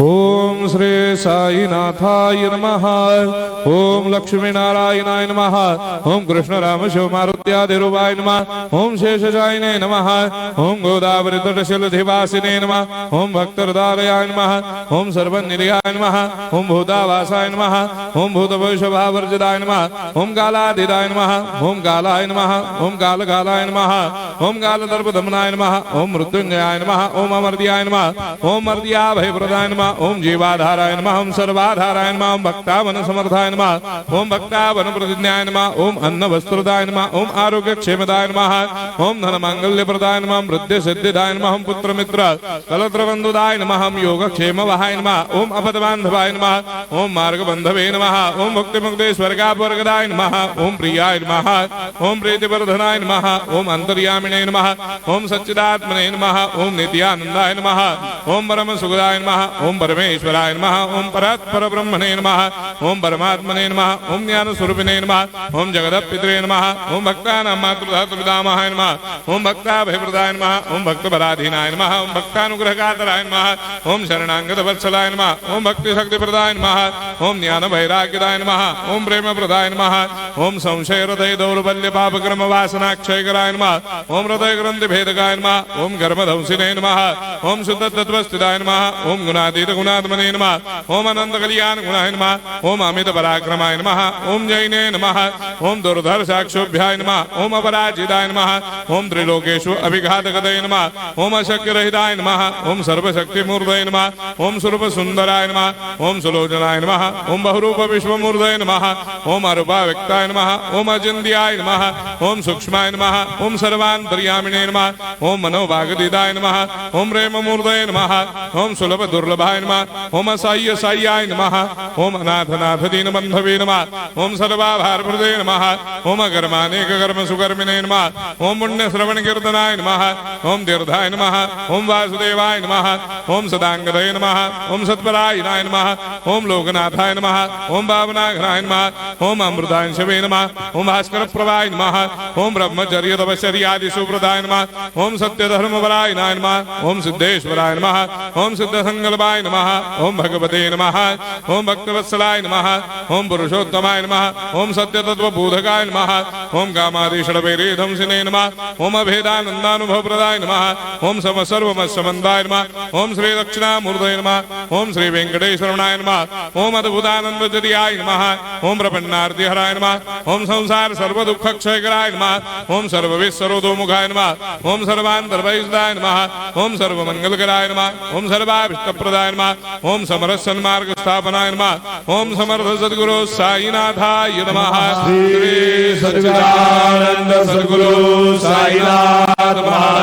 ओम श्री साईनाथाय नमः। ओम लक्ष्मी नारायणाय नमः। ओम कृष्ण राम शिव मारुत्यादिरूपाय नमः। ओम शेषशायिने नमः। ओम गोदावरी तटशिलधिवासिने नमः। ओम भक्तहृदयाय नमः। ओम सर्वनिलयाय नमः। ओम भूतावासाय नमः। ओम भूतभविष्यभावर्जिताय नमः। ओम कालाधीराय नमः। ओम कालाय नमः। ओम कालकालाय नमः। ओम कालदर्पदमनाय नमः। ओम मृत्युंजयाय नमः। ओम अमर्त्याय नमः। ओम मर्त्याभयप्रदाय नमः। ओम जीवाधाराय नमः। ओम सर्वाधाराय नमः। ओम भक्तावन समर्थाय नमः। ओम भक्तावन प्रतिज्ञाय नमः। ओम अन्न वस्त्रदाय नमः। ओम आरोग्य क्षेमदाय नमः। ओम धन मांगल्य प्रदाय नमः। वृद्धि सिद्धिदाय नमः। ओम पुत्र मित्र कलत्र बंधुदाय नमः। ओम योग क्षेम वहाय नमः। ओम अपद बांधवाय नमः। ओम मार्ग बंधवे नमः। ओम मुक्ति मुक्ति स्वर्गापवर्गदाय नमः। ओम प्रियाय नमः। ओम प्रीतिवर्धनाय नमः। ओम अंतर्यामिने नमः। ओम सच्चिदात्मने नमः। ओम नित्यानंदाय नमः। ओम परम सुखदाय नमः। ओम परमेश्वराय नमः। ओम परात्पर ब्रह्मणे नमः। ओम परमात्मने नमः। ओम ज्ञान स्वरूपिणे नमः। ओम जगदपितरे नमः। ओम भक्तानां मातृधातुपितामहाय नमः। ओम भक्ताभयप्रदाय नमः। ओम भक्तपराधीनाय नमः। ओम भक्तानुग्रहकातराय नमः। ओम शरणागत वत्सलाय नमः। ओम भक्ति शक्तिप्रदाय नमः। ओम ज्ञान वैराग्यदाय नमः। ओम प्रेम प्रदाय नमः। ओम संशय हृदय दौर्बल्य पाप कर्म वासना क्षयकराय नमः। ओम हृदय ग्रंथि भेदकाय नमः। ओम गर्भधंसिने नमः। ओम शुद्ध तत्वस्थिताय नमः। ओम गुणातीत गुणात्मने नमः। ओम अनंत कल्याण गुणाय नमः। ओम अमित पराक्रमाय नमः। ओम जैने नमः। ओम दुर्धर्षाक्षोभ्याय नमः। ओम अपराजिताय नमः। ओम त्रिलोकेषु अभिघातगतये नमः। ओम अशक्य रहिताय नमः। ओम सर्वशक्तिमूर्तये नमः। ओम स्वरूप सुंदराय नमः। ओम सुलोचनाय नमः। ओम बहुरूप विश्वमूर्तये नमः। ओम अरूपाव्यक्ताय नमः। ओम अचिन्त्याय नमः। ओम सूक्ष्माय नमः। ओम सर्वान्तर्यामिने नमः। ओम मनोभागतीताय नमः। ओम प्रेममूर्तये नमः। ओम सुलभ दुर्लभाय नमः। ओम असाह्य साह्याय नमः। ओम अनाथनाथ दीनबन्धवे नमः। ओम सर्वाभारप्रदे नमः। ओम अकर्मानेक कर्म सुकर्मिणे नमः। ओम पुण्य श्रवण कीर्तनाय नमः। ओम तीर्थाय नमः। ओम वासुदेवाय नमः। ओम सदांगदये नमः। ओम सत्परायणाय नमः। ओम लोकनाथाय नमः। ओम भावनाघनाय नमः। ओम अमृतांशवे नमः। ओम भास्कर प्रभाय नमः। ओम ब्रह्मचर्य तपश्चर्यादि सुप्रदाय नमः। ओम सत्यधर्मपरायणाय नमः। ओम सिद्धेश्वराय नमः। ओम सिद्ध संकल्पाय नमः। ओम भगवते नमः। ओम भक्तवत्सलाय नमः। ओम पुरुषोत्तमाय नमः। ओम सत्यतत्वबोधकाय नमः। ओम कामादिषडवैरेधंसिने नमः। ओम अभेदानन्दानुभवप्रदाय नमः। ओम सर्वमस्समन्दाय नमः। ओम श्री दक्षिणामूर्तये नमः। ओम श्री वेंकटेश्वरनाय नमः। ओम अद्भुतानन्दजर्याय नमः। ओम प्रपन्नार्तिहराय नमः। ओम संसार सर्वदुःखक्षयकराय नमः। ओम सर्वविश्वरोधोमुखाय नमः। ओम सर्वान्तर्बहिष्ठाय नमः। ओम सर्वमङ्गलकराय नमः। ओम सर्वाभीष्टप्रदाय नमः। ओम समरस सन्मार्ग स्थापनाय नमः। ओम समर्थ सद्गुरु साईनाथाय नमः। श्री सच्चिदानंद सद्गुरु साईनाथ महाराज